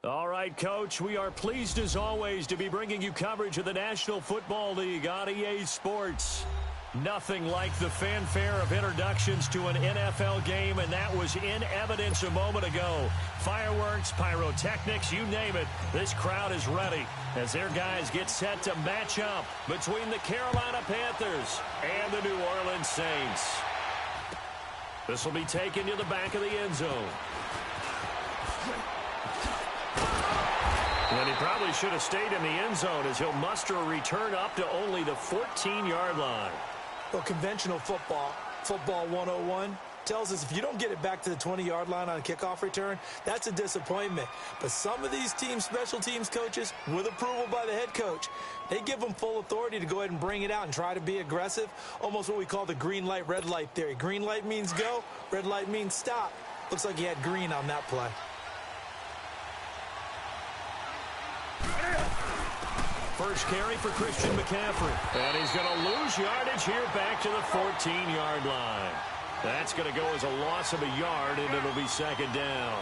All right, Coach, we are pleased as always to be bringing you coverage of the National Football League on EA Sports. Nothing like the fanfare of introductions to an NFL game, and that was in evidence a moment ago. Fireworks, pyrotechnics, you name it, this crowd is ready as their guys get set to match up between the Carolina Panthers and the New Orleans Saints. This will be taken to the back of the end zone. And he probably should have stayed in the end zone as he'll muster a return up to only the 14-yard line. Well, conventional football 101, tells us if you don't get it back to the 20-yard line on a kickoff return, that's a disappointment. But some of these teams, special teams coaches, with approval by the head coach, they give them full authority to go ahead and bring it out and try to be aggressive, almost what we call the green light, red light theory. Green light means go, red light means stop. Looks like he had green on that play. First carry for Christian McCaffrey. And he's going to lose yardage here back to the 14-yard line. That's going to go as a loss of a yard, and it'll be second down.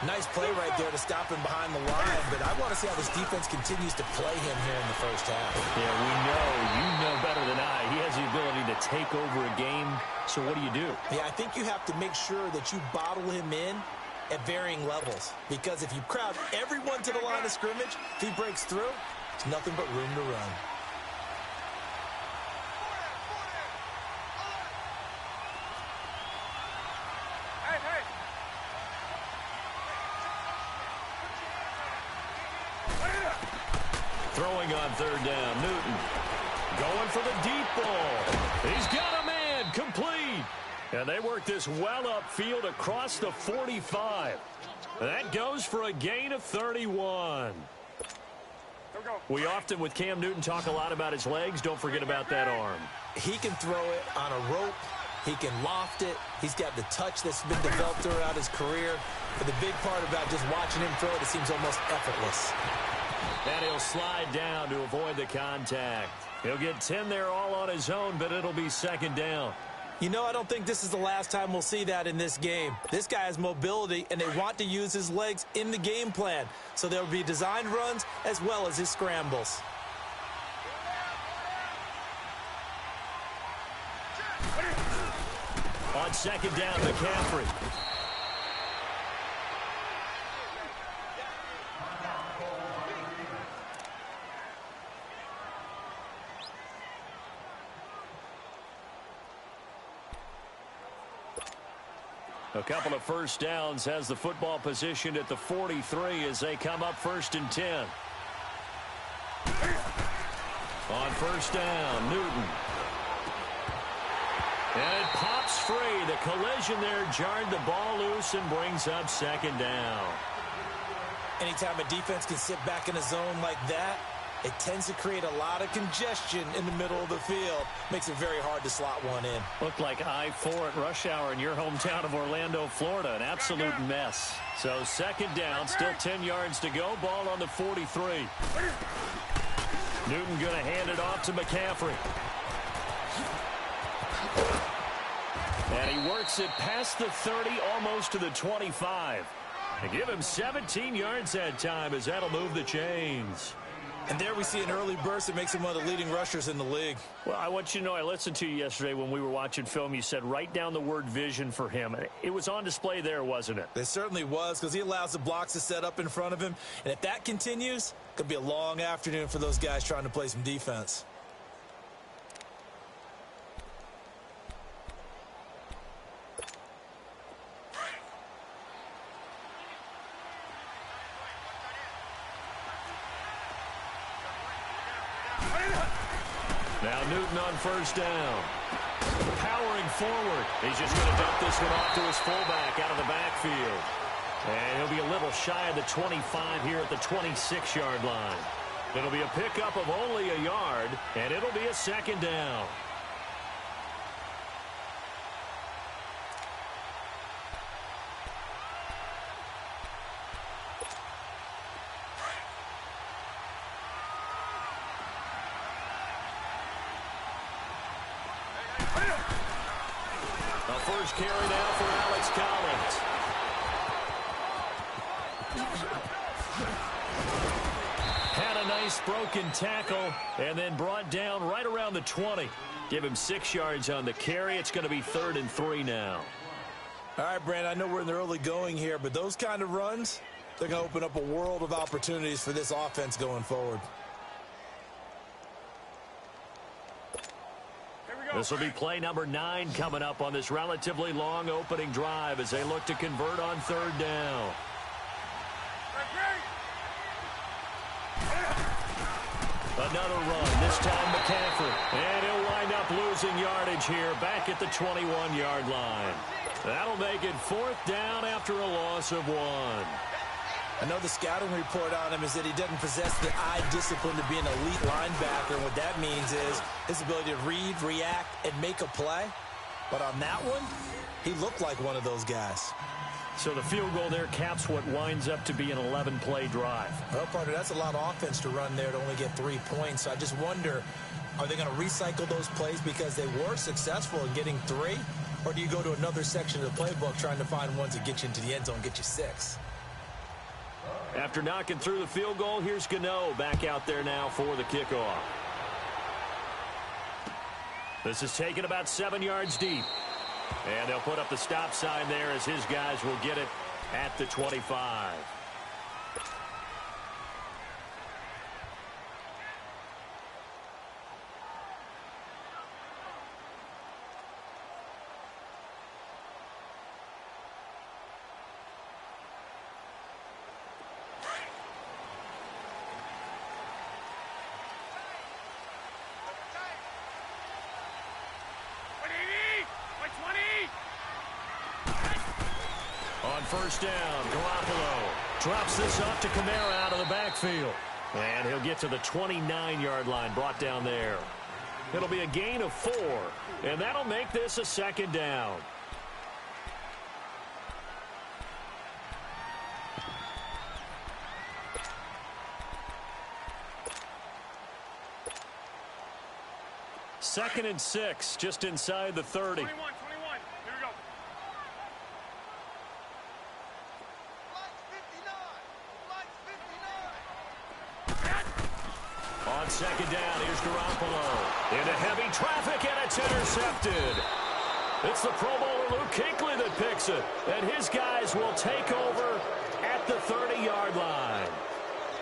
Nice play right there to stop him behind the line, but I want to see how this defense continues to play him here in the first half. Yeah, we know. You know better than I. He has the ability to take over a game, so what do? Yeah, I think you have to make sure that you bottle him in at varying levels, because if you crowd everyone to the line of scrimmage, if he breaks through, it's nothing but room to run. Throwing on third down, Newton. Going for the deep ball. He's got a man, complete. And they work this well upfield across the 45. That goes for a gain of 31. We often, with Cam Newton, talk a lot about his legs. Don't forget about that arm. He can throw it on a rope. He can loft it. He's got the touch that's been developed throughout his career. But the big part about just watching him throw it seems almost effortless. And he'll slide down to avoid the contact. He'll get 10 there all on his own, but it'll be second down. You know, I don't think this is the last time we'll see that in this game. This guy has mobility, and they want to use his legs in the game plan. So there will be designed runs as well as his scrambles. On second down, McCaffrey. A couple of first downs, has the football positioned at the 43 as they come up first and 10. On first down, Newton. And it pops free. The collision there jarred the ball loose and brings up second down. Anytime a defense can sit back in a zone like that, it tends to create a lot of congestion in the middle of the field. Makes it very hard to slot one in. Looked like I-4 at rush hour in your hometown of Orlando, Florida. An absolute mess. So second down, still 10 yards to go. Ball on the 43. Newton going to hand it off to McCaffrey. And he works it past the 30, almost to the 25. And give him 17 yards that time as that'll move the chains. And there we see an early burst that makes him one of the leading rushers in the league. Well, I want you to know, I listened to you yesterday when we were watching film. You said write down the word vision for him. It was on display there, wasn't it? It certainly was, because he allows the blocks to set up in front of him. And if that continues, it could be a long afternoon for those guys trying to play some defense. Now Newton on first down. Powering forward. He's just going to dump this one off to his fullback out of the backfield. And he'll be a little shy of the 25 here at the 26-yard line. It'll be a pickup of only a yard, and it'll be a second down. First carry now for Alex Collins. Nice broken tackle and then brought down right around the 20. Give him 6 yards on the carry. It's going to be 3rd and 3 now. All right, Brandon, I know we're in the early going here, but those kind of runs, they're going to open up a world of opportunities for this offense going forward. This will be play number 9 coming up on this relatively long opening drive as they look to convert on 3rd down. Another run, this time McCaffrey. And he'll wind up losing yardage here back at the 21-yard line. That'll make it 4th down after a loss of 1. I know the scouting report on him is that he doesn't possess the eye discipline to be an elite linebacker. And what that means is his ability to read, react, and make a play. But on that one, he looked like one of those guys. So the field goal there caps what winds up to be an 11-play drive. Well, partner, that's a lot of offense to run there to only get 3 points. So I just wonder, are they going to recycle those plays because they were successful in getting 3? Or do you go to another section of the playbook trying to find ones that get you into the end zone and get you 6? After knocking through the field goal, here's Gano back out there now for the kickoff. This is taken about 7 yards deep. And they'll put up the stop sign there as his guys will get it at the 25. On 1st down, Garoppolo drops this off to Kamara out of the backfield. And he'll get to the 29-yard line, brought down there. It'll be a gain of 4, and that'll make this a 2nd down. Second and 6, just inside the 30. 21. Here we go. On 2nd down, here's Garoppolo. Into heavy traffic, and it's intercepted. It's the Pro Bowler Luke Kuechly that picks it. And his guys will take over at the 30-yard line.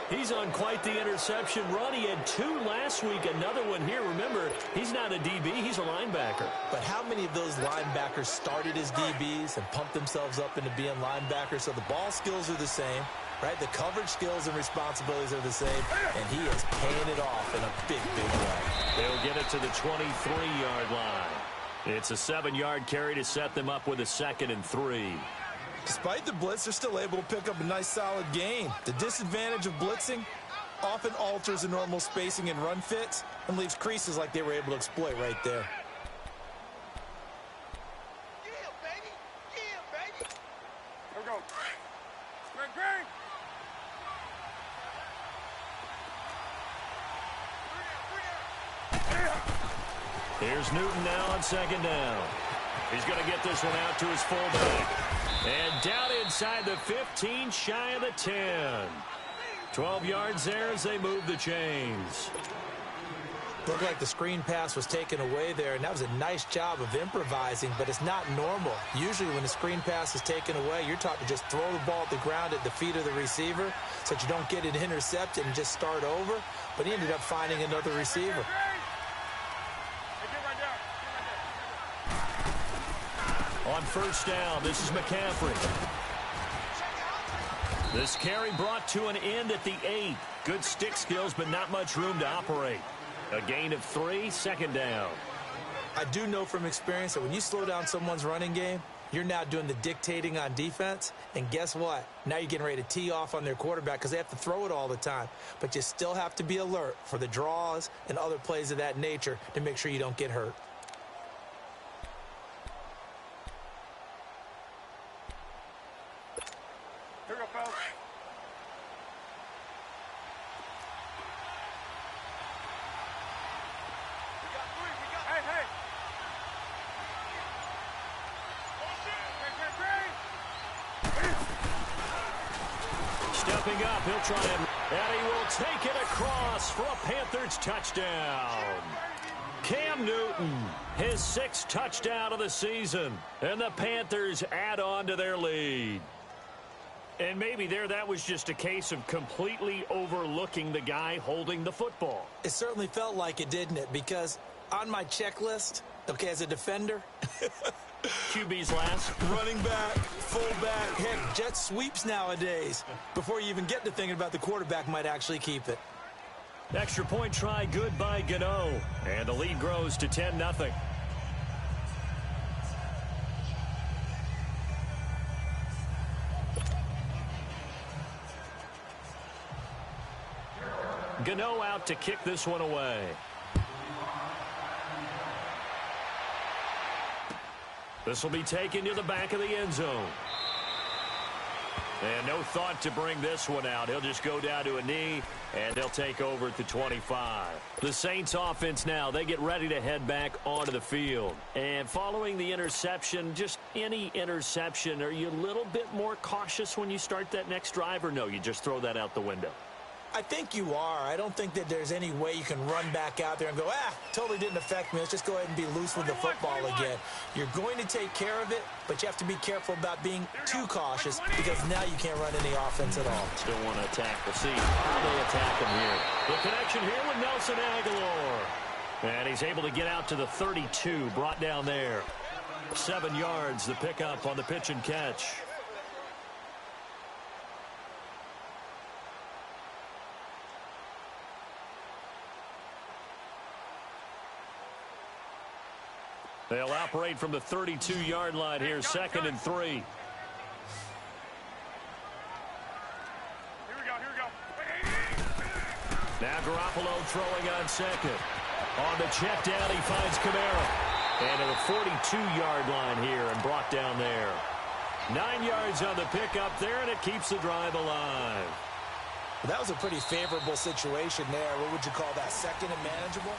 He's on quite the interception run. He had 2 last week, another one here. Remember, he's not a DB, he's a linebacker. But how many of those linebackers started as DBs and pumped themselves up into being linebackers? So the ball skills are the same, right? The coverage skills and responsibilities are the same, and he is paying it off in a big, big way. They'll get it to the 23-yard line. It's a 7-yard carry to set them up with a 2nd and 3. Despite the blitz, they're still able to pick up a nice, solid gain. The disadvantage of blitzing often alters the normal spacing and run fits and leaves creases like they were able to exploit right there. Yeah, baby. Here we go. Greg. Here's Newton now on 2nd down. He's going to get this one out to his fullback. And down inside the 15, shy of the 10. 12 yards there as they move the chains. Looked like the screen pass was taken away there, and that was a nice job of improvising, but it's not normal. Usually when the screen pass is taken away, you're taught to just throw the ball at the ground at the feet of the receiver so that you don't get it intercepted and just start over, but he ended up finding another receiver. On 1st down, this is McCaffrey. This carry brought to an end at the 8. Good stick skills, but not much room to operate. A gain of 3, 2nd down. I do know from experience that when you slow down someone's running game, you're now doing the dictating on defense. And guess what? Now you're getting ready to tee off on their quarterback because they have to throw it all the time. But you still have to be alert for the draws and other plays of that nature to make sure you don't get hurt. Here we go, fellas. Hey. stepping up. He'll try and he will take it across for a Panthers touchdown. Cam Newton, his 6th touchdown of the season, and the Panthers add on to their lead. And maybe that was just a case of completely overlooking the guy holding the football. It certainly felt like it, didn't it? Because on my checklist, okay, as a defender, QB's last. running back, fullback, heck, jet sweeps nowadays. Before you even get to thinking about the quarterback might actually keep it. Extra point try good by Gano. And the lead grows to 10-0. Gano out to kick this one away. This will be taken to the back of the end zone. And no thought to bring this one out. He'll just go down to a knee, and they'll take over at the 25. The Saints offense now, they get ready to head back onto the field. And following the interception, just any interception, are you a little bit more cautious when you start that next drive, or no, you just throw that out the window? I think you are. I don't think that there's any way you can run back out there and go, totally didn't affect me. Let's just go ahead and be loose with the football again. You're going to take care of it, but you have to be careful about being too cautious because now you can't run any offense at all. Still want to attack. We'll see how they attack him here. The connection here with Nelson Aguilar. And he's able to get out to the 32, brought down there. 7 yards, the pickup on the pitch and catch. They'll operate from the 32-yard line here, 2nd and 3. Here we go. Now Garoppolo throwing on 2nd. On the check down, he finds Kamara. And to the 42-yard line here and brought down there. 9 yards on the pickup there, and it keeps the drive alive. Well, that was a pretty favorable situation there. What would you call that, 2nd and manageable?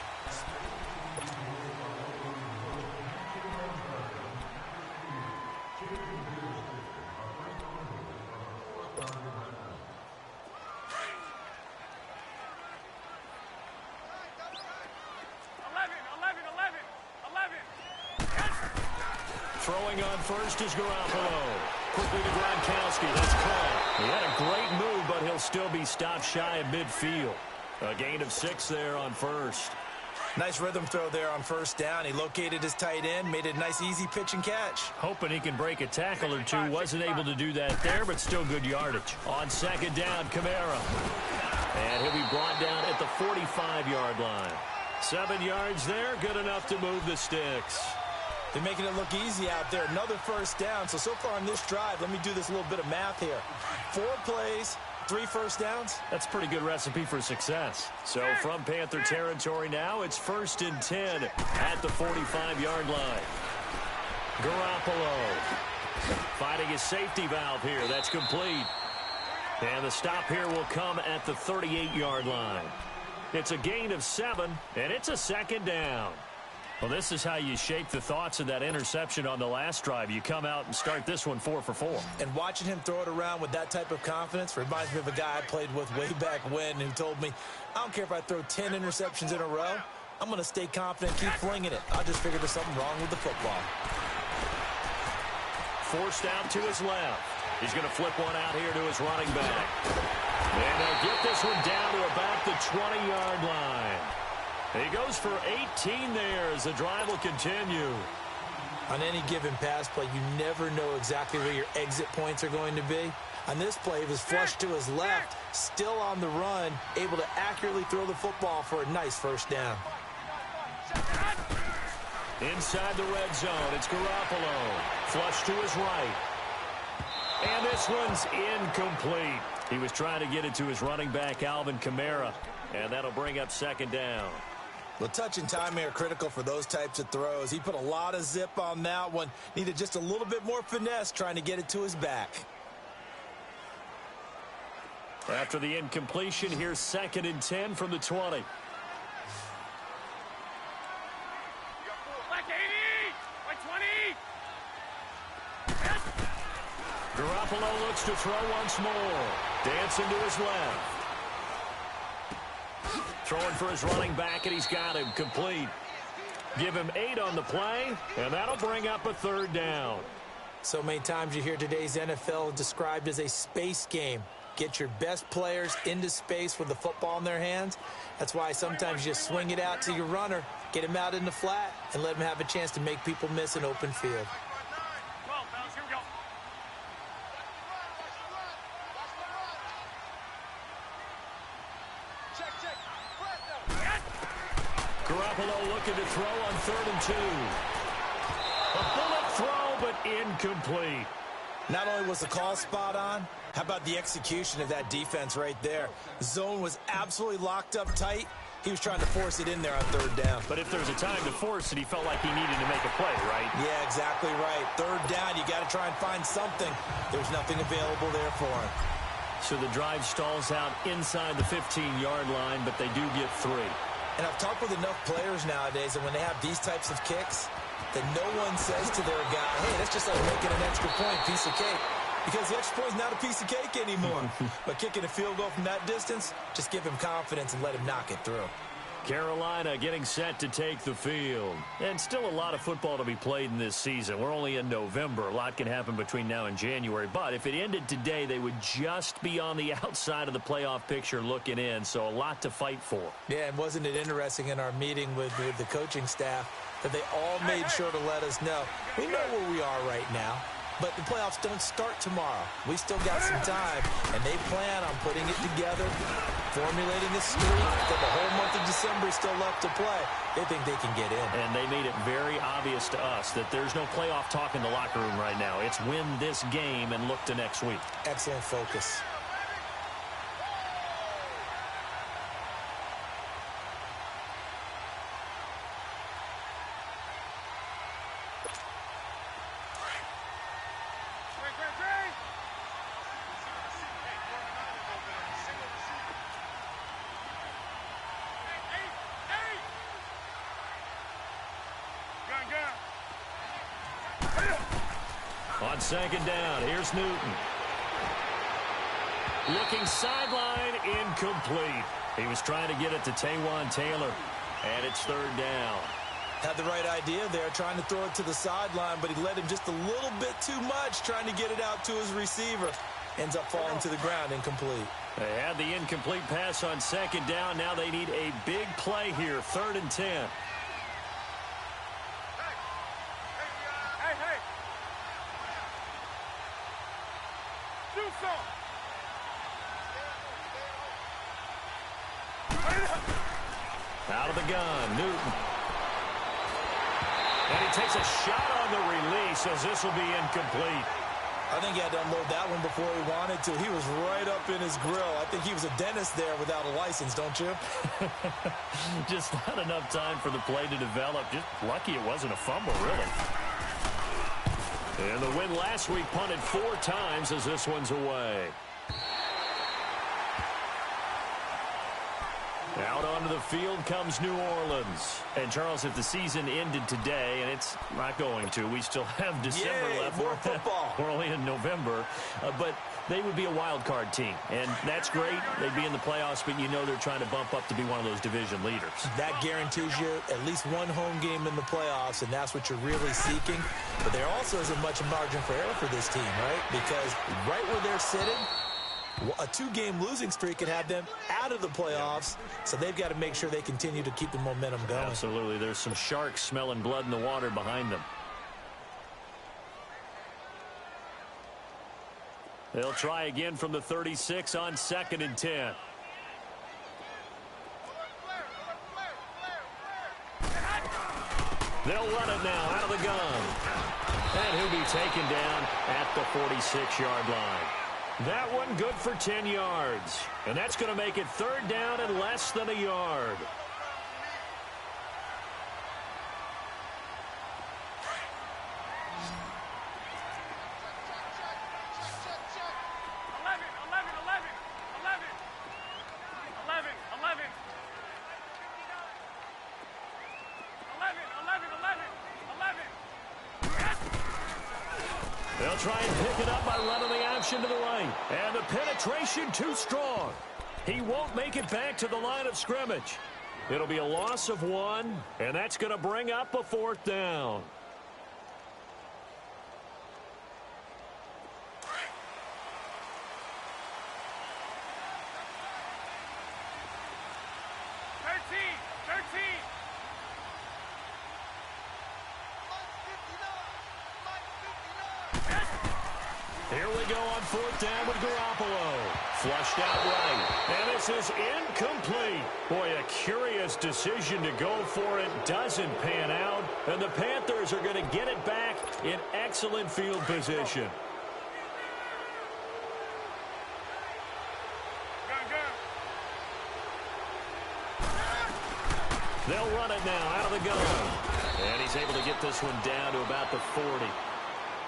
Throwing on first is Garoppolo. Quickly to Gronkowski. That's caught. He had a great move, but he'll still be stopped shy of midfield. A gain of 6 there on first. Nice rhythm throw there on first down. He located his tight end, made it a nice easy pitch and catch. Hoping he can break a tackle or two. Wasn't able to do that there, but still good yardage. On 2nd down, Kamara. And he'll be brought down at the 45-yard line. 7 yards there, good enough to move the sticks. They're making it look easy out there. Another first down. So far on this drive, let me do this little bit of math here. 4 plays, 3 first downs. That's a pretty good recipe for success. So from Panther territory now, it's 1st and 10 at the 45-yard line. Garoppolo finding his safety valve here. That's complete. And the stop here will come at the 38-yard line. It's a gain of 7, and it's a 2nd down. Well, this is how you shake the thoughts of that interception on the last drive. You come out and start this one 4 for 4. And watching him throw it around with that type of confidence reminds me of a guy I played with way back when who told me, I don't care if I throw 10 interceptions in a row. I'm going to stay confident, keep flinging it. I just figured there's something wrong with the football. Forced out to his left. He's going to flip one out here to his running back. And they'll get this one down to about the 20-yard line. He goes for 18 there as the drive will continue. On any given pass play, you never know exactly where your exit points are going to be. On this play, he was flushed to his left, still on the run, able to accurately throw the football for a nice first down. Inside the red zone, it's Garoppolo. Flush to his right. And this one's incomplete. He was trying to get it to his running back, Alvin Kamara, and that'll bring up 2nd down. Well, touch and timing are critical for those types of throws. He put a lot of zip on that one. Needed just a little bit more finesse trying to get it to his back. After the incompletion, here's 2nd and 10 from the 20. Like 80! Like 20! Garoppolo looks to throw once more. Dancing to his left. Throwing for his running back, and he's got him complete. Give him 8 on the play, and that'll bring up a third down. So many times you hear today's NFL described as a space game. Get your best players into space with the football in their hands. That's why sometimes you just swing it out to your runner, get him out in the flat, and let him have a chance to make people miss an open field. Garoppolo looking to throw on 3rd and 2. A bullet throw, but incomplete. Not only was the call spot on, how about the execution of that defense right there? The zone was absolutely locked up tight. He was trying to force it in there on 3rd down. But if there's a time to force it, he felt like he needed to make a play, right? Yeah, exactly right. 3rd down, you got to try and find something. There's nothing available there for him. So the drive stalls out inside the 15-yard line, but they do get 3. And I've talked with enough players nowadays that when they have these types of kicks, that no one says to their guy, hey, that's just like making an extra point, piece of cake. Because the extra point is not a piece of cake anymore. But kicking a field goal from that distance, just give him confidence and let him knock it through. Carolina getting set to take the field. And still a lot of football to be played in this season. We're only in November. A lot can happen between now and January. But if it ended today, they would just be on the outside of the playoff picture looking in. So a lot to fight for. Yeah, and wasn't it interesting in our meeting with the coaching staff that they all made sure to let us know, we know where we are right now. But the playoffs don't start tomorrow. We still got some time, and they plan on putting it together, formulating a streak that the whole month of December is still left to play. They think they can get in. And they made it very obvious to us that there's no playoff talk in the locker room right now. It's win this game and look to next week. Excellent focus. On 2nd down, here's Newton. Looking sideline, incomplete. He was trying to get it to Taywan Taylor, and it's 3rd down. Had the right idea there, trying to throw it to the sideline, but he let him just a little bit too much, trying to get it out to his receiver. Ends up falling to the ground, incomplete. They had the incomplete pass on 2nd down. Now they need a big play here, 3rd and 10. Out of the gun, Newton. And he takes a shot on the release as this will be incomplete. I think he had to unload that one before he wanted to. He was right up in his grill. I think he was a dentist there without a license, don't you? Just not enough time for the play to develop. Just lucky it wasn't a fumble, really. And the win last week punted 4 times as this one's away. Out onto the field comes New Orleans. And, Charles, if the season ended today, and it's not going to, we still have December left. More football. We're only in November. But they would be a wild card team. And that's great. They'd be in the playoffs, but you know they're trying to bump up to be one of those division leaders. That guarantees you at least one home game in the playoffs, and that's what you're really seeking. But there also isn't much margin for error for this team, right? Because right where they're sitting, a 2-game losing streak could have them out of the playoffs, so they've got to make sure they continue to keep the momentum going. Absolutely. There's some sharks smelling blood in the water behind them. They'll try again from the 36 on 2nd and 10. They'll run it now out of the gun. And he'll be taken down at the 46-yard line. That one good for 10 yards. And that's going to make it 3rd down and less than a yard. They'll try and pick it up by running the motion to the right. And the penetration too strong. He won't make it back to the line of scrimmage. It'll be a loss of 1, and that's going to bring up a 4th down. Here we go on 4th down with Garoppolo. Flushed out right. And this is incomplete. Boy, a curious decision to go for it. Doesn't pan out. And the Panthers are going to get it back in excellent field position. They'll run it now out of the gun. And he's able to get this one down to about the 40.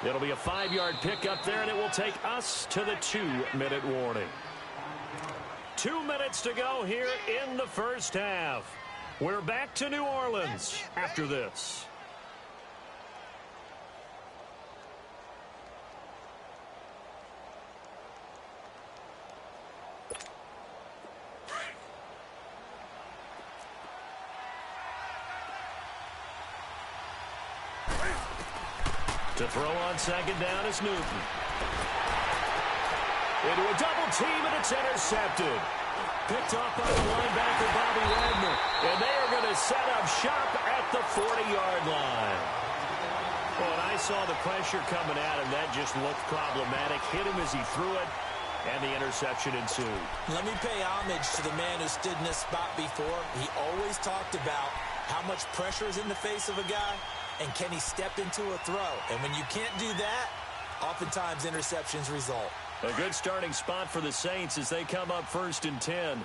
It'll be a 5-yard pickup there, and it will take us to the 2-minute warning. 2 minutes to go here in the first half. We're back to New Orleans after this. To throw on 2nd down is Newton. Into a double team, and it's intercepted. Picked off by the linebacker, Bobby Wagner. And they are going to set up shop at the 40-yard line. Well, and I saw the pressure coming at him. That just looked problematic. Hit him as he threw it, and the interception ensued. Let me pay homage to the man who stood in this spot before. He always talked about how much pressure is in the face of a guy. And can he step into a throw? And when you can't do that, oftentimes interceptions result. A good starting spot for the Saints as they come up 1st and 10. 12.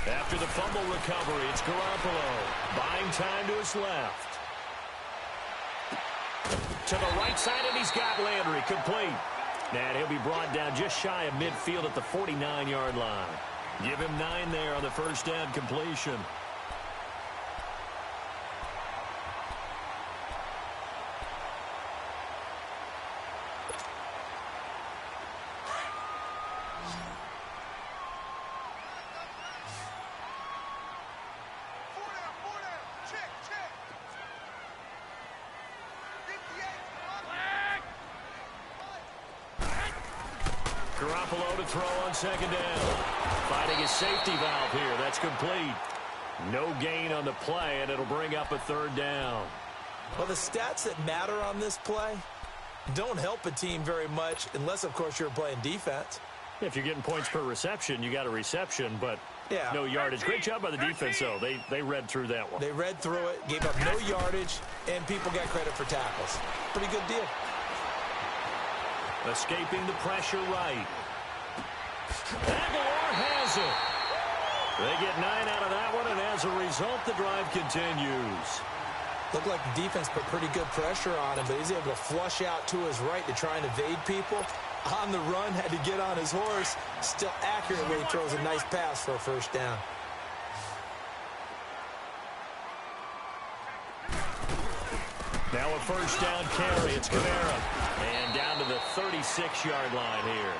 After the fumble recovery, it's Garoppolo. Buying time to his left. To the right side, and he's got Landry complete. And he'll be brought down just shy of midfield at the 49-yard line. Give him 9 there on the 1st down completion. Garoppolo to throw on 2nd down. Finding his safety valve here. That's complete. No gain on the play, and it'll bring up a 3rd down. Well, the stats that matter on this play don't help a team very much unless, of course, you're playing defense. If you're getting points per reception, you got a reception, but no yardage. Great job by the defense, though. They read through that one. They read through it, gave up no yardage, and people got credit for tackles. Pretty good deal. Escaping the pressure right. Aguilar has it. They get 9 out of that one, and as a result, the drive continues. Looked like the defense put pretty good pressure on him, but he's able to flush out to his right to try and evade people. On the run, had to get on his horse. Still accurate when he throws a nice pass for a 1st down. Now a 1st down carry. It's Kamara. And down to the 36-yard line here.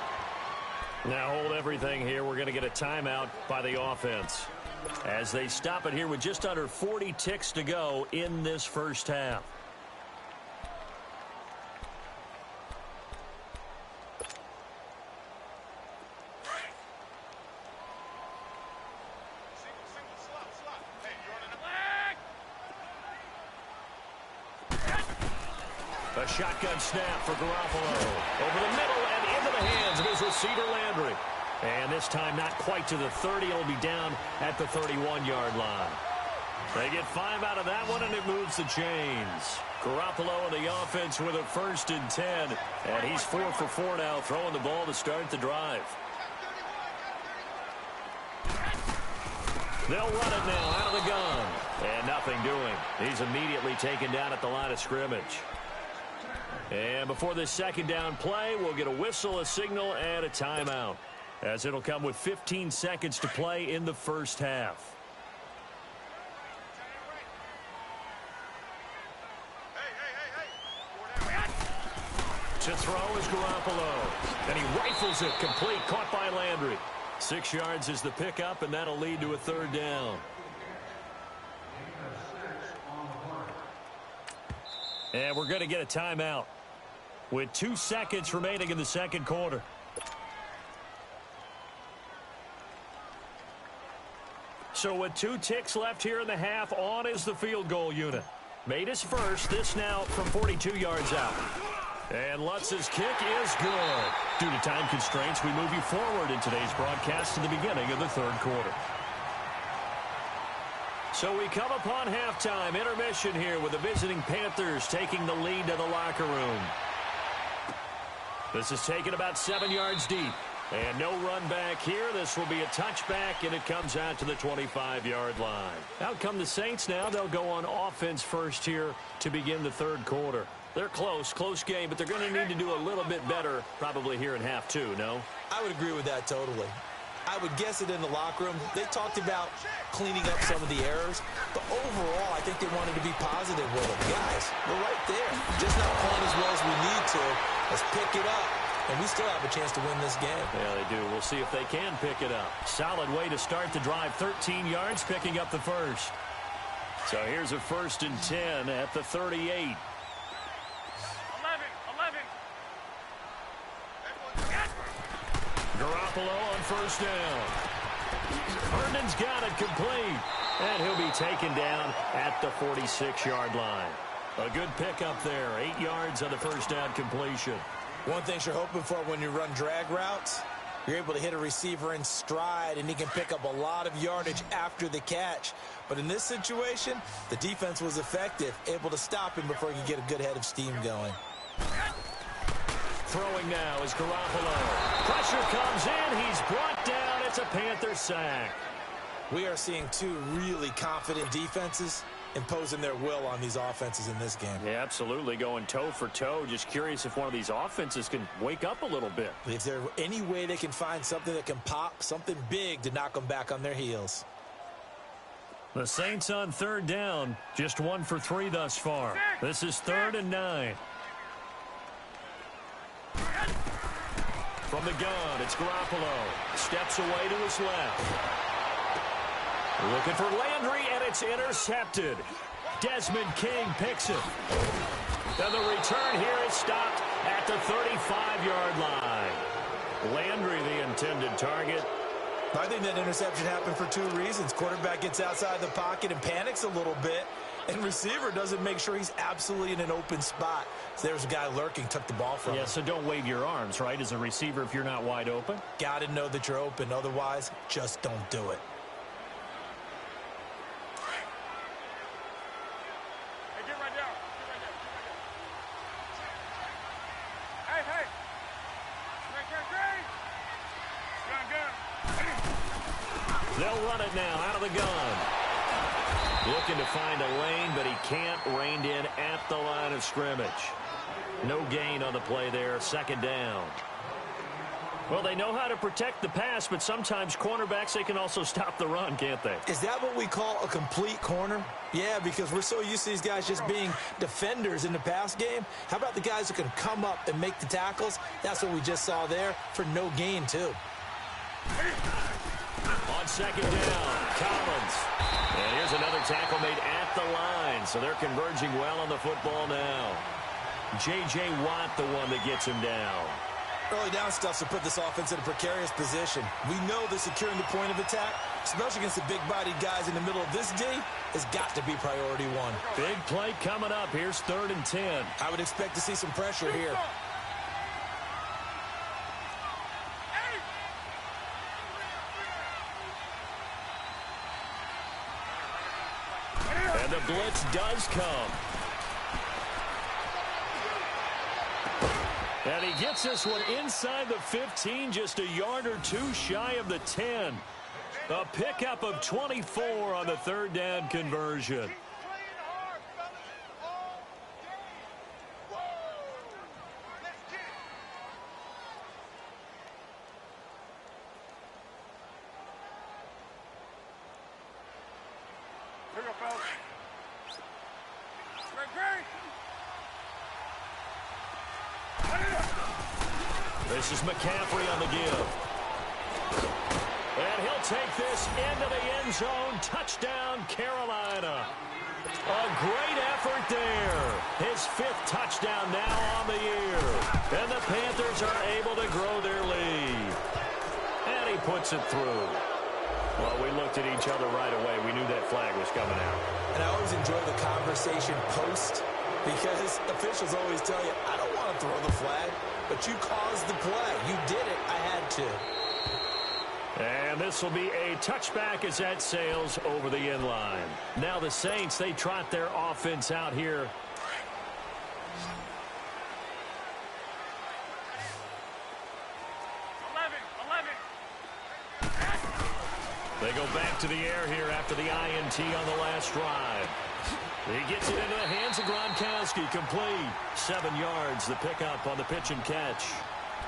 Now hold everything here. We're going to get a timeout by the offense as they stop it here with just under 40 ticks to go in this first half. A shotgun snap for Garoppolo. Over the middle and into the hands of his receiver, Landry. And this time not quite to the 30. It'll be down at the 31-yard line. They get 5 out of that one, and it moves the chains. Garoppolo in the offense with a 1st and 10. And he's 4 for 4 now, throwing the ball to start the drive. They'll run it now out of the gun. And nothing doing. He's immediately taken down at the line of scrimmage. And before this 2nd down play, we'll get a whistle, a signal, and a timeout. as it'll come with 15 seconds to play in the first half. To throw is Garoppolo, and he rifles it complete, caught by Landry. 6 yards is the pickup, and that'll lead to a third down. And we're going to get a timeout with 2 seconds remaining in the second quarter. So with 2 ticks left here in the half, on is the field goal unit. Made his first, this now from 42 yards out. And Lutz's kick is good. Due to time constraints, we move you forward in today's broadcast to the beginning of the third quarter. So we come upon halftime, intermission here with the visiting Panthers taking the lead to the locker room. This is taken about 7 yards deep. And no run back here. This will be a touchback, and it comes out to the 25-yard line. Out come the Saints now. They'll go on offense first here to begin the third quarter. They're close game, but they're going to need to do a little bit better probably here in half two, no? I would agree with that totally. I would guess it in the locker room. They talked about cleaning up some of the errors, but overall, I think they wanted to be positive with it. Guys, we're right there. Just not playing as well as we need to. Let's pick it up, and we still have a chance to win this game. Yeah, they do. We'll see if they can pick it up. Solid way to start the drive. 13 yards, picking up the first. So here's a 1st and 10 at the 38. 11. Garoppolo on first down. Herndon's got it complete. And he'll be taken down at the 46-yard line. A good pickup there. 8 yards on the first down completion. One thing you're hoping for when you run drag routes, you're able to hit a receiver in stride, and he can pick up a lot of yardage after the catch. But in this situation, the defense was effective, able to stop him before he could get a good head of steam going. Throwing now is Garoppolo. Pressure comes in. He's brought down. It's a Panther sack. We are seeing 2 really confident defenses imposing their will on these offenses in this game. Yeah, absolutely. Going toe for toe. Just curious if one of these offenses can wake up a little bit. If there's any way they can find something that can pop, something big to knock them back on their heels. The Saints on third down. Just 1 for 3 thus far. This is 3rd and 9. From the gun, it's Garoppolo. Steps away to his left. Looking for Landry, and it's intercepted. Desmond King picks it. And the return here is stopped at the 35-yard line. Landry, the intended target. I think that interception happened for 2 reasons. Quarterback gets outside the pocket and panics a little bit, and receiver doesn't make sure he's absolutely in an open spot. So there's a guy lurking, took the ball from him. Yeah, so don't wave your arms, right, as a receiver if you're not wide open. Got to know that you're open. Otherwise, just don't do it. Hey, get right down. Hey. Gun. They'll run it now out of the gun. Looking to find a lane, but he can't. Reined in at the line of scrimmage. No gain on the play there. 2nd down. Well, they know how to protect the pass, but sometimes cornerbacks, they can also stop the run, can't they? Is that what we call a complete corner? Yeah, because we're so used to these guys just being defenders in the pass game. How about the guys who can come up and make the tackles? That's what we just saw there for no gain, too. On 2nd down, Collins. And here's another tackle made at the line, so they're converging well on the football now. J.J. Watt, the one that gets him down. Early down stuff to put this offense in a precarious position. We know that securing the point of attack, especially against the big-bodied guys in the middle of this D, has got to be priority 1. Big play coming up. Here's 3rd and 10. I would expect to see some pressure here. And the blitz does come. And he gets this one inside the 15, just a yard or 2 shy of the 10. A pickup of 24 on the 3rd down conversion. folks. Great. This is McCaffrey on the give. And he'll take this into the end zone. Touchdown, Carolina. A great effort there. His 5th touchdown now on the year. And the Panthers are able to grow their lead. And he puts it through. Well, we looked at each other right away. We knew that flag was coming out. And I always enjoy the conversation post because officials always tell you, I don't want to throw the flag, but you caused the play. You did it. I had to. And this will be a touchback as that sails over the end line. Now the Saints, they trot their offense out here. They go back to the air here after the INT on the last drive. He gets it into the hands of Gronkowski, complete. 7 yards, the pickup on the pitch and catch.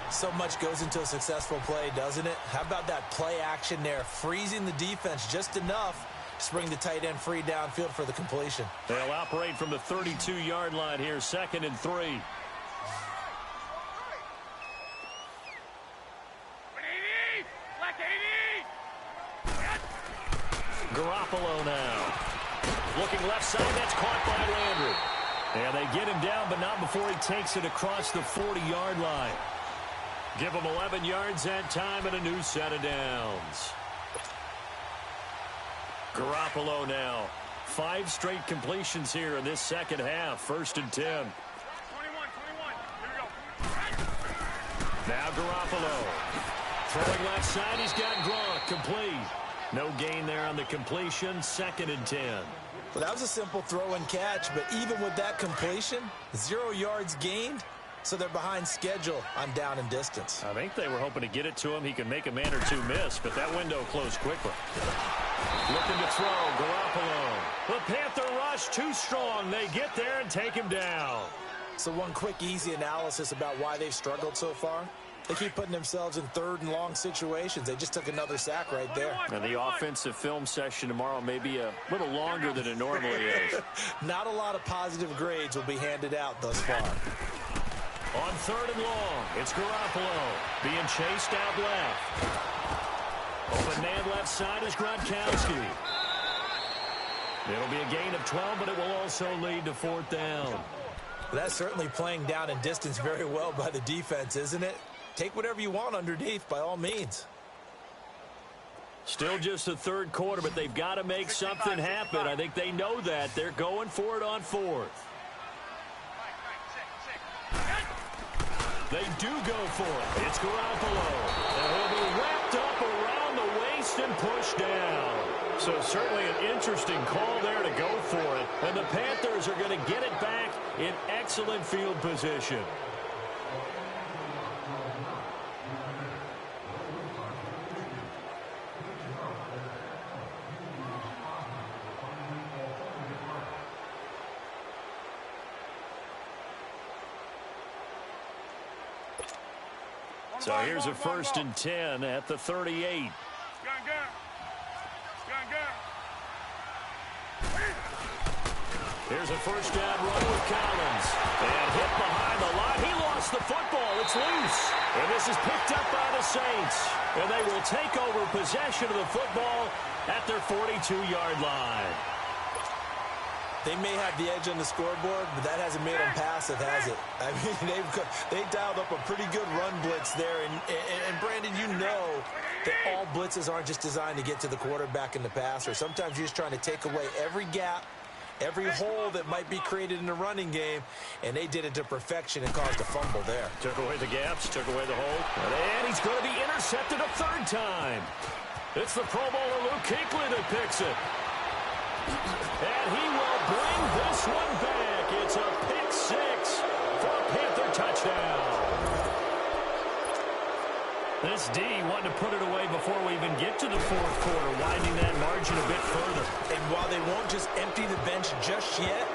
So much goes into a successful play, doesn't it? How about that play action there, freezing the defense just enough to bring the tight end free downfield for the completion. They'll operate from the 32-yard line here, 2nd and 3. Garoppolo now. Looking left side, that's caught by Landry. And they get him down, but not before he takes it across the 40-yard line. Give him 11 yards that time and a new set of downs. Garoppolo now. 5 straight completions here in this second half. 1st and 10. 21. Here we go. Now Garoppolo. Throwing left side, he's got Gronk, complete. No gain there on the completion, 2nd and 10. Well, that was a simple throw and catch, but even with that completion, 0 yards gained, so they're behind schedule on down and distance. I think they were hoping to get it to him. He could make a man or two miss, but that window closed quickly. Looking to throw, Garoppolo. The Panther rush too strong. They get there and take him down. So one quick, easy analysis about why they've struggled so far. They keep putting themselves in 3rd and long situations. They just took another sack right there. And the offensive film session tomorrow may be a little longer than it normally is. Not a lot of positive grades will be handed out thus far. On 3rd and long, it's Garoppolo being chased out left. Open man left side is Gronkowski. It'll be a gain of 12, but it will also lead to 4th down. That's certainly playing down and distance very well by the defense, isn't it? Take whatever you want underneath, by all means. Still just the 3rd quarter, but they've got to make something happen. I think they know that. They're going for it on 4th. They do go for it. It's Garoppolo. And he'll be wrapped up around the waist and pushed down. So certainly an interesting call there to go for it. And the Panthers are going to get it back in excellent field position. So here's a 1st and 10 at the 38. Here's a 1st down run with Collins. And hit behind the line. He lost the football. It's loose. And this is picked up by the Saints. And they will take over possession of the football at their 42-yard line. They may have the edge on the scoreboard, but that hasn't made them passive, has it? I mean, they dialed up a pretty good run blitz there. And Brandon, you know that all blitzes aren't just designed to get to the quarterback and the passer. Sometimes you're just trying to take away every gap, every hole that might be created in the running game, and they did it to perfection and caused a fumble there. Took away the gaps, took away the hole, and he's going to be intercepted a 3rd time. It's the Pro Bowler Luke Kuechly that picks it. And he will bring this one back. It's a pick 6 for a Panther touchdown. This D wanted to put it away before we even get to the 4th quarter, widening that margin a bit further. And while they won't just empty the bench just yet,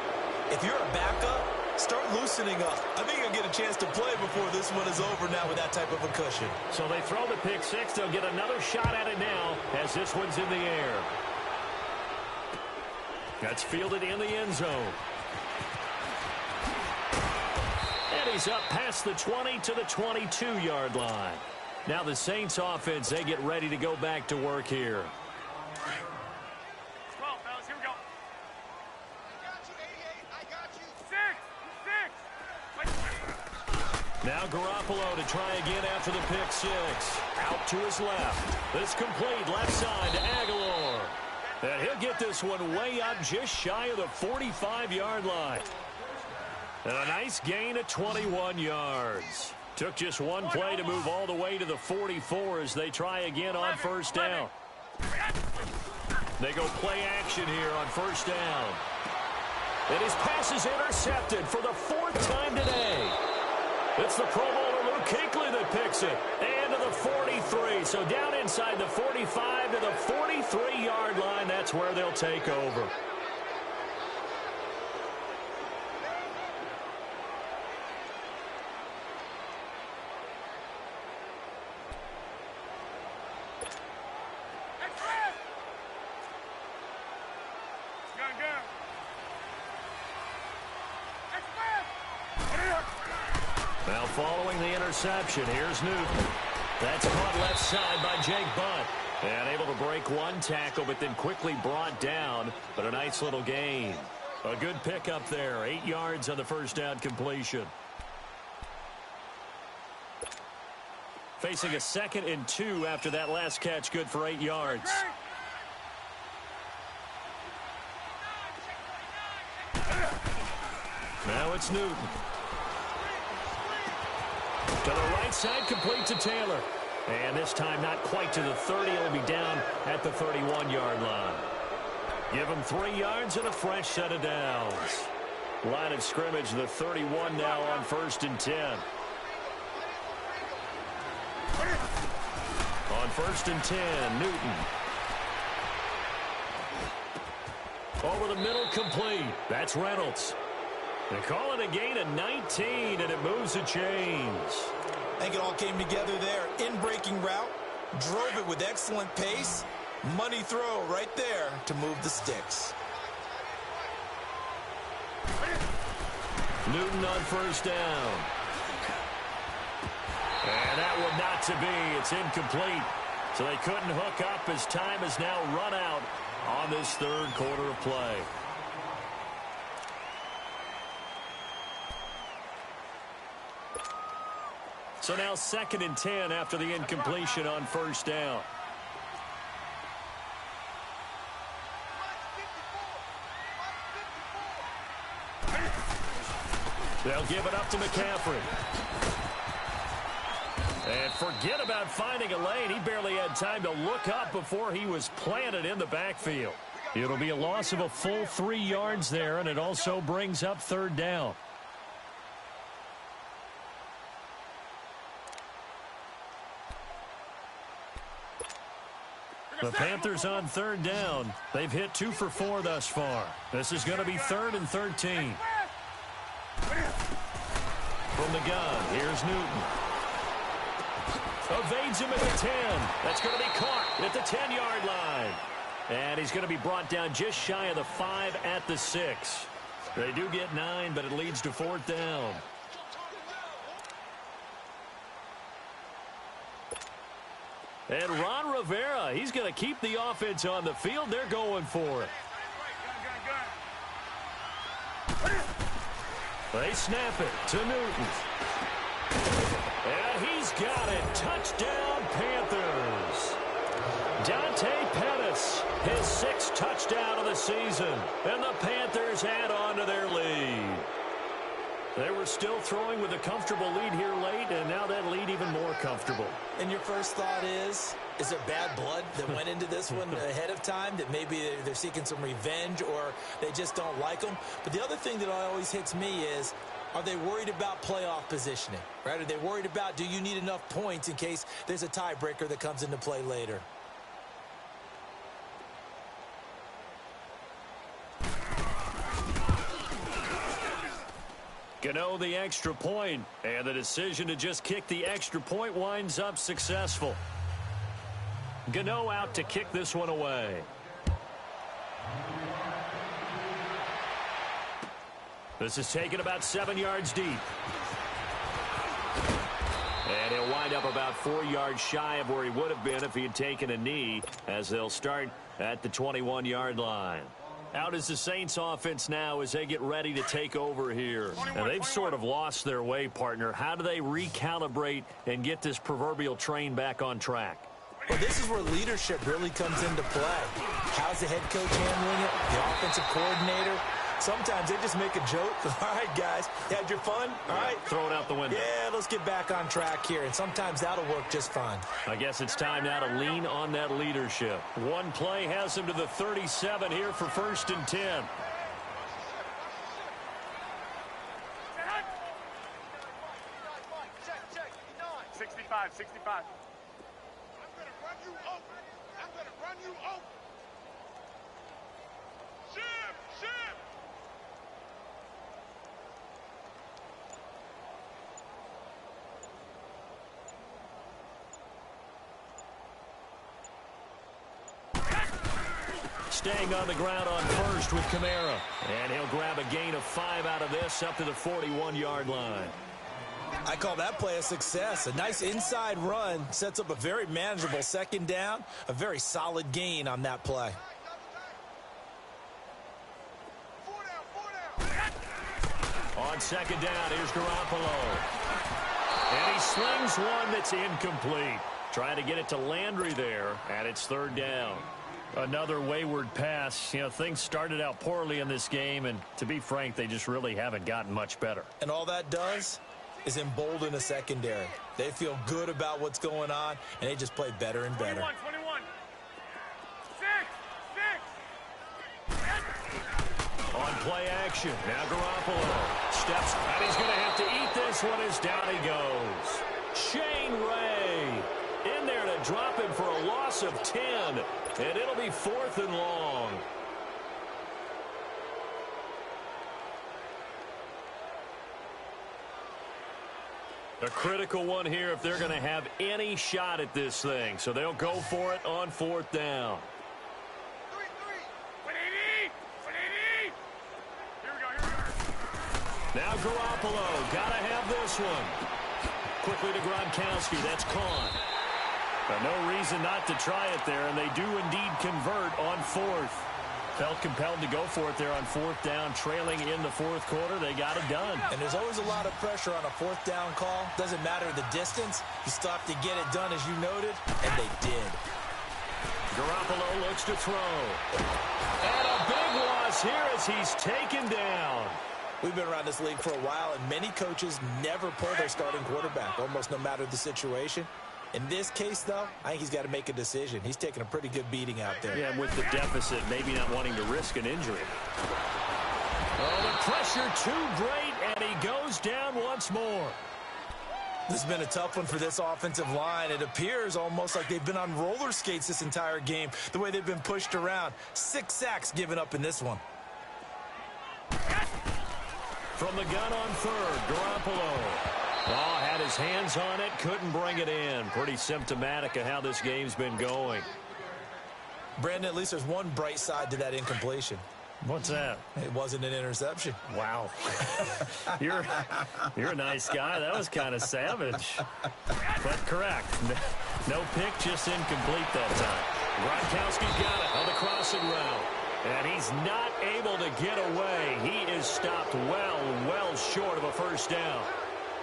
if you're a backup, start loosening up. I think you'll get a chance to play before this one is over now with that type of a cushion. So they throw the pick 6. They'll get another shot at it now as this one's in the air. That's fielded in the end zone. And he's up past the 20 to the 22-yard line. Now the Saints offense, they get ready to go back to work here. 12, fellas, here we go. I got you, 88. I got you. 6. Now Garoppolo to try again after the pick six. Out to his left. This complete left side to Aguilar. And he'll get this one way up just shy of the 45-yard line. And a nice gain of 21 yards. Took just one play to move all the way to the 44 as they try again on first down. They go play action here on first down. And his pass is intercepted for the fourth time today. It's the Pro Bowler Luke Kuechly that picks it. And to the 43. So down inside the 45 to the 43-yard line. That's where they'll take over. Now following the interception, here's Newton. That's caught left side by Jake Butt. And able to break one tackle, but then quickly brought down. But a nice little gain. A good pickup there. 8 yards on the first down completion. Facing a 2nd and 2 after that last catch, good for 8 yards. Now it's Newton. To the right side, complete to Taylor. And this time not quite to the 30. It'll be down at the 31-yard line. Give him 3 yards and a fresh set of downs. Line of scrimmage, the 31 now on 1st and 10. On 1st and 10, Newton. Over the middle, complete. That's Reynolds. They call it a gain of 19, and it moves the chains. I think it all came together there. In-breaking route, drove it with excellent pace. Money throw right there to move the sticks. Newton on first down. And that one not to be. It's incomplete. So they couldn't hook up as time has now run out on this third quarter of play. So now 2nd and 10 after the incompletion on first down. They'll give it up to McCaffrey. And forget about finding a lane. He barely had time to look up before he was planted in the backfield. It'll be a loss of a full 3 yards there, and it also brings up 3rd down. The Panthers on 3rd down. They've hit 2 for 4 thus far. This is going to be 3rd and 13. From the gun, here's Newton. Evades him at the 10. That's going to be caught at the 10-yard line. And he's going to be brought down just shy of the 5 at the 6. They do get 9, but it leads to 4th down. And Ron Rivera, he's going to keep the offense on the field. They're going for it. They snap it to Newton. And he's got it. Touchdown, Panthers. Dante Pettis, his 6th touchdown of the season. And the Panthers add on to their lead. They were still throwing with a comfortable lead here late, and now that lead even more comfortable. And your first thought is there bad blood that went into this one ahead of time, that maybe they're seeking some revenge or they just don't like them? But the other thing that always hits me is, are they worried about playoff positioning? Right? Are they worried about, do you need enough points in case there's a tiebreaker that comes into play later? Gano the extra point, and the decision to just kick the extra point winds up successful. Gano out to kick this one away. This is taken about 7 yards deep. And he'll wind up about 4 yards shy of where he would have been if he had taken a knee, as they'll start at the 21-yard line. Out is the Saints offense now as they get ready to take over here. Now they've sort of lost their way, partner. How do they recalibrate and get this proverbial train back on track? Well, this is where leadership really comes into play. How's the head coach handling it? The offensive coordinator? Sometimes they just make a joke. All right, guys, you had your fun? All right. Throw it out the window. Yeah, let's get back on track here. And sometimes that'll work just fine. I guess it's time now to lean on that leadership. One play has him to the 37 here for 1st and 10. 65, 65. I'm going to run you over. I'm going to run you over. Shim, shim. Staying on the ground on 1st with Kamara. And he'll grab a gain of 5 out of this up to the 41-yard line. I call that play a success. A nice inside run sets up a very manageable 2nd down. A very solid gain on that play. 4 down. On 2nd down, here's Garoppolo. And he slings one that's incomplete. Trying to get it to Landry there, and it's 3rd down. Another wayward pass. You know, things started out poorly in this game, and to be frank, they just really haven't gotten much better. And all that does is embolden a secondary. They feel good about what's going on, and they just play better and better. 21. 6. On play action, now Garoppolo steps, and he's going to have to eat this one as down he goes. Shane Ray in there to drop him for a loss of 10, and it'll be 4th and long. A critical one here if they're going to have any shot at this thing. So they'll go for it on 4th down. 3. 180. 180. Here we go. Now Garoppolo, got to have this one. Quickly to Gronkowski, that's caught. But no reason not to try it there, and they do indeed convert on 4th. Felt compelled to go for it there on 4th down, trailing in the 4th quarter. They got it done. And there's always a lot of pressure on a 4th down call. Doesn't matter the distance. You still have to get it done, as you noted, and they did. Garoppolo looks to throw. And a big loss here as he's taken down. We've been around this league for a while, and many coaches never pull their starting quarterback, almost no matter the situation. In this case, though, I think he's got to make a decision. He's taking a pretty good beating out there. Yeah, with the deficit, maybe not wanting to risk an injury. Oh, the pressure too great, and he goes down once more. This has been a tough one for this offensive line. It appears almost like they've been on roller skates this entire game, the way they've been pushed around. 6 sacks given up in this one. From the gun on 3rd, Garoppolo. Oh, had his hands on it, couldn't bring it in. Pretty symptomatic of how this game's been going. Brandon, at least there's one bright side to that incompletion. What's that? It wasn't an interception. Wow. You're a nice guy. That was kind of savage. But correct. No pick, just incomplete that time. Gronkowski's got it on the crossing route. And he's not able to get away. He is stopped well short of a 1st down.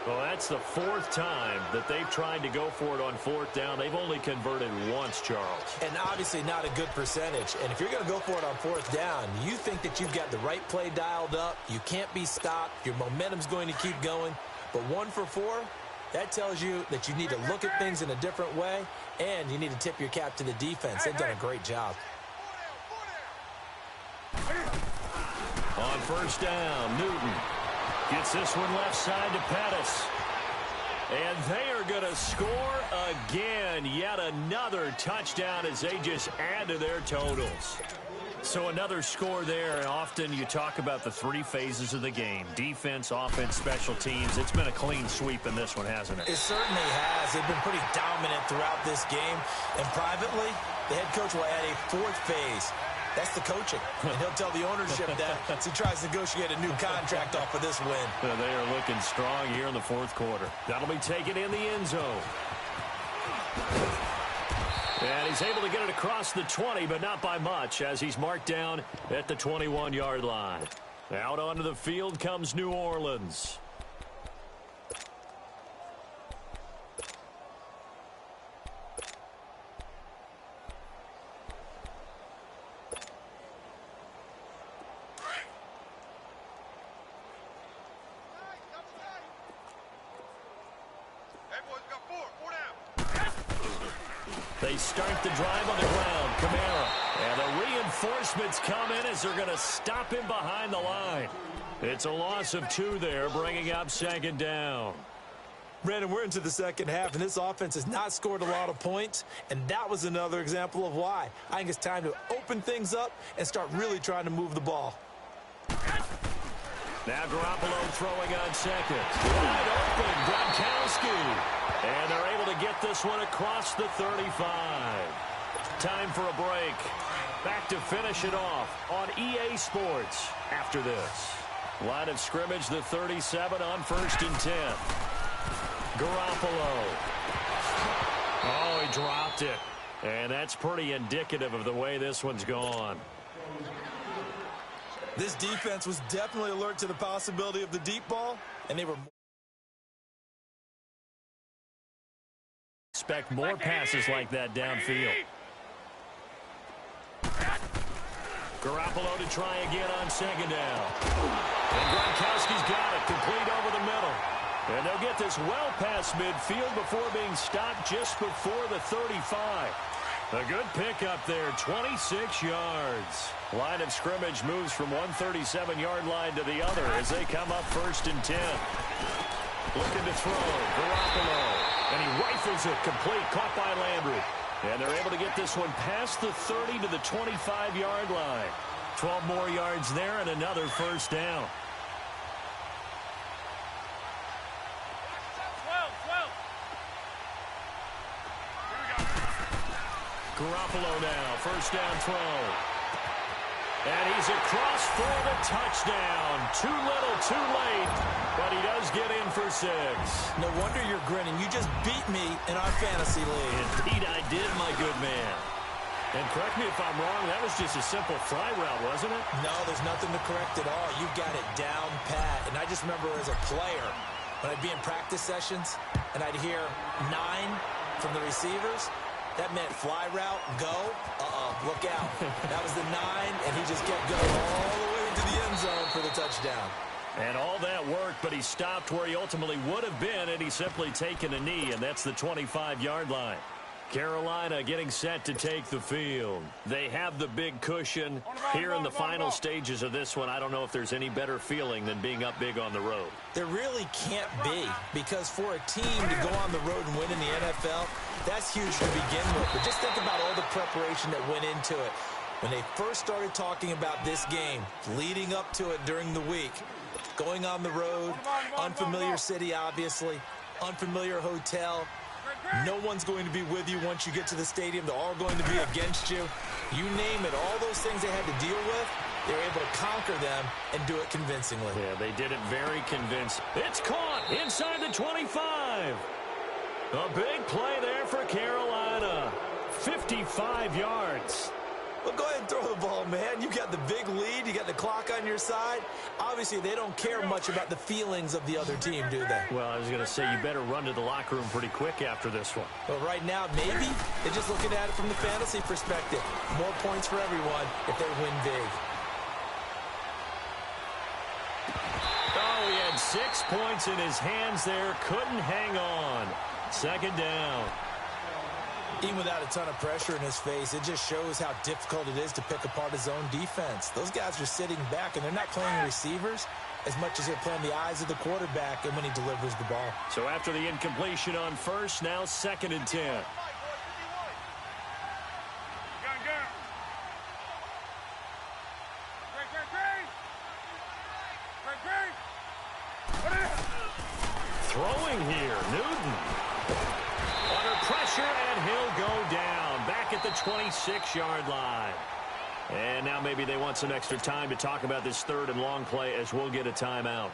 Well, that's the 4th time that they've tried to go for it on 4th down. They've only converted once, Charles. And obviously not a good percentage. And if you're going to go for it on 4th down, you think that you've got the right play dialed up. You can't be stopped. Your momentum's going to keep going. But 1 for 4, that tells you that you need to look at things in a different way, and you need to tip your cap to the defense. They've done a great job. On 1st down, Newton gets this one left side to Pettis. And they are going to score again. Yet another touchdown as they just add to their totals. So another score there, and often you talk about the 3 phases of the game. Defense, offense, special teams. It's been a clean sweep in this one, hasn't it? It certainly has. They've been pretty dominant throughout this game. And privately, The head coach will add a fourth phase. That's the coaching. And he'll tell the ownership that as he tries to negotiate a new contract off of this win. They are looking strong here in the fourth quarter. That'll be taken in the end zone. And he's able to get it across the 20, but not by much, as he's marked down at the 21-yard line. Out onto the field comes New Orleans. They start the drive on the ground. Kamara. And the reinforcements come in as they're going to stop him behind the line. It's a loss of 2 there, bringing up second down. Brandon, we're into the second half, and this offense has not scored a lot of points, and that was another example of why. I think it's time to open things up and start really trying to move the ball. Now Garoppolo throwing on second. Wide open, Gronkowski. And they're able to get this one across the 35. Time for a break. Back to finish it off on EA Sports after this. Line of scrimmage, the 37 on 1st and 10. Garoppolo. Oh, he dropped it. And that's pretty indicative of the way this one's gone. This defense was definitely alert to the possibility of the deep ball, and they were... Expect more passes like that downfield. Garoppolo to try again on second down. And Gronkowski's got it, complete over the middle. And they'll get this well past midfield before being stopped just before the 35. A good pickup there, 26 yards. Line of scrimmage moves from one 37-yard line to the other as they come up 1st and 10. Looking to throw, Garoppolo. And he rifles it complete, caught by Landry. And they're able to get this one past the 30 to the 25-yard line. 12 more yards there and another first down. 12. Garoppolo now, first down 12. And he's across for the touchdown. Too little, too late, but he does get in for 6. No wonder you're grinning. You just beat me in our fantasy league. Indeed I did, my good man. And correct me if I'm wrong, that was just a simple fly route, wasn't it? No, there's nothing to correct at all. You've got it down pat. And I just remember as a player, when I'd be in practice sessions, and I'd hear 9 from the receivers, that meant fly route, go, look out. That was the 9, and he just kept going all the way into the end zone for the touchdown. And all that worked, but he stopped where he ultimately would have been, and he's simply taken a knee, and that's the 25-yard line. Carolina getting set to take the field. They have the big cushion. Here in the final stages of this one, I don't know if there's any better feeling than being up big on the road. There really can't be, because for a team to go on the road and win in the NFL, that's huge to begin with. But just think about all the preparation that went into it. When they first started talking about this game, leading up to it during the week, going on the road, unfamiliar city, obviously, unfamiliar hotel. No one's going to be with you once you get to the stadium. They're all going to be against you. You name it, all those things they had to deal with, they were able to conquer them and do it convincingly. Yeah, they did it very convincing. It's caught inside the 25. A big play there for Carolina. 55 yards. Well, go ahead and throw the ball, man. You got the big lead. You got the clock on your side. Obviously, they don't care much about the feelings of the other team, do they? Well, I was going to say, you better run to the locker room pretty quick after this one. Well, right now, maybe they're just looking at it from the fantasy perspective. More points for everyone if they win big. Oh, he had 6 points in his hands there. Couldn't hang on. Second down. Even without a ton of pressure in his face, it just shows how difficult it is to pick apart his own defense. Those guys are sitting back, and they're not playing receivers as much as they're playing the eyes of the quarterback and when he delivers the ball. So after the incompletion on first, now 2nd and 10. Throwing here, Newton. Under pressure, and he'll go down. Back back at the 26-yard line. And now maybe they want some extra time to talk about this third and long play as we'll get a timeout.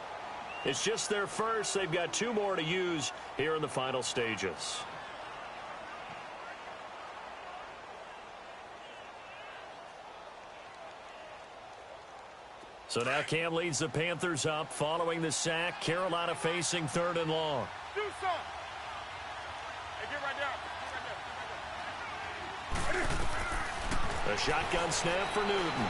It's just their first. They've got 2 more to use here in the final stages. So now Cam leads the Panthers up following the sack. Carolina facing third and long. Do something. Hey, get right down. A shotgun snap for Newton.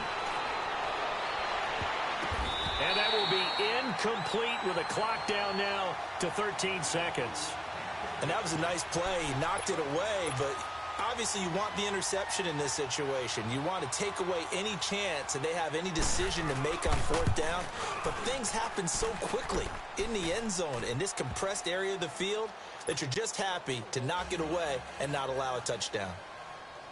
And that will be incomplete with a clock down now to 13 seconds. And that was a nice play. He knocked it away, but obviously you want the interception in this situation. You want to take away any chance that they have any decision to make on fourth down. But things happen so quickly in the end zone in this compressed area of the field that you're just happy to knock it away and not allow a touchdown.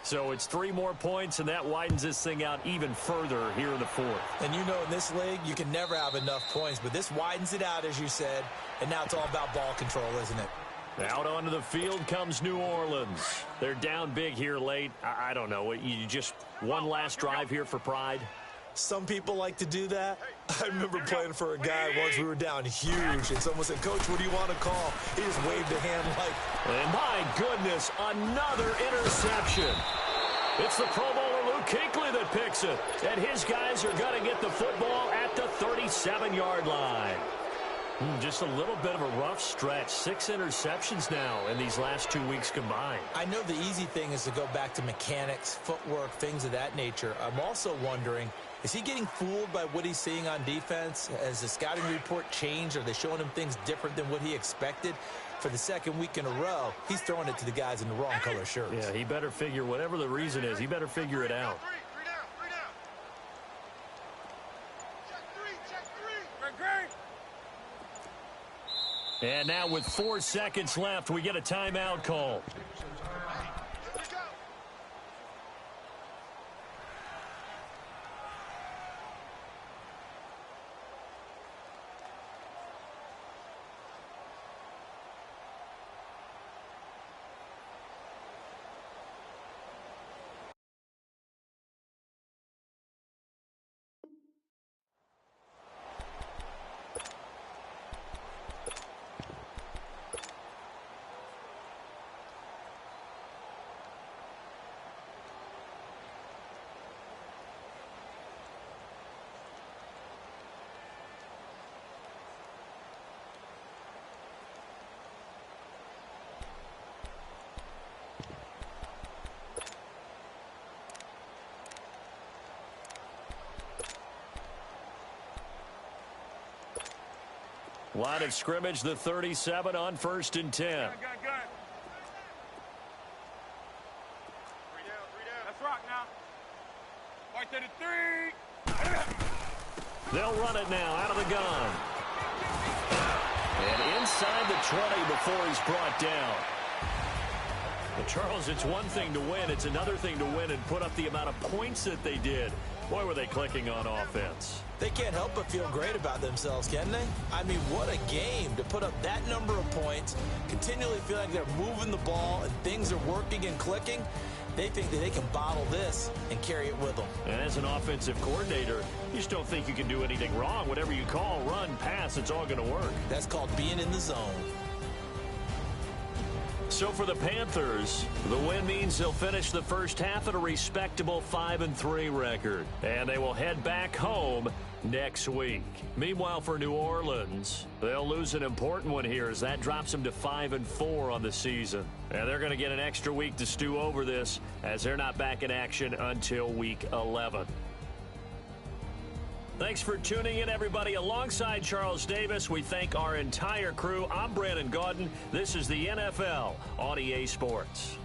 So it's 3 more points, and that widens this thing out even further here in the fourth. And you know in this league, you can never have enough points, but this widens it out, as you said, and now it's all about ball control, isn't it? Out onto the field comes New Orleans. They're down big here late. I don't know. You just one last drive here for pride? Some people like to do that. I remember playing for a guy once. We were down huge, and someone said, "Coach, what do you want to call?" He just waved a hand like... And my goodness, another interception. It's the Pro Bowler Luke Kuechly that picks it. And his guys are going to get the football at the 37-yard line. Just a little bit of a rough stretch. 6 interceptions now in these last 2 weeks combined. I know the easy thing is to go back to mechanics, footwork, things of that nature. I'm also wondering, is he getting fooled by what he's seeing on defense? Has the scouting report changed? Are they showing him things different than what he expected? For the second week in a row, he's throwing it to the guys in the wrong color shirts. Yeah, he better figure, whatever the reason is, he better figure it out. Three down. Check three. Great. And now with 4 seconds left, we get a timeout call. Line of scrimmage, the 37 on 1st and 10. Good. 3 down. Let's rock now. Right to the 3. They'll run it now out of the gun. And inside the 20 before he's brought down. But Charles, it's one thing to win. It's another thing to win and put up the amount of points that they did. Boy, were they clicking on offense. They can't help but feel great about themselves, can they? I mean, what a game to put up that number of points, continually feel like they're moving the ball and things are working and clicking. They think that they can bottle this and carry it with them. And as an offensive coordinator, you just don't think you can do anything wrong. Whatever you call, run, pass, it's all going to work. That's called being in the zone. So for the Panthers, the win means they'll finish the first half at a respectable 5-3 record. And they will head back home next week. Meanwhile, for New Orleans, they'll lose an important one here as that drops them to 5-4 on the season. And they're going to get an extra week to stew over this as they're not back in action until week 11. Thanks for tuning in, everybody. Alongside Charles Davis, we thank our entire crew. I'm Brandon Gaudin. This is the NFL on EA Sports.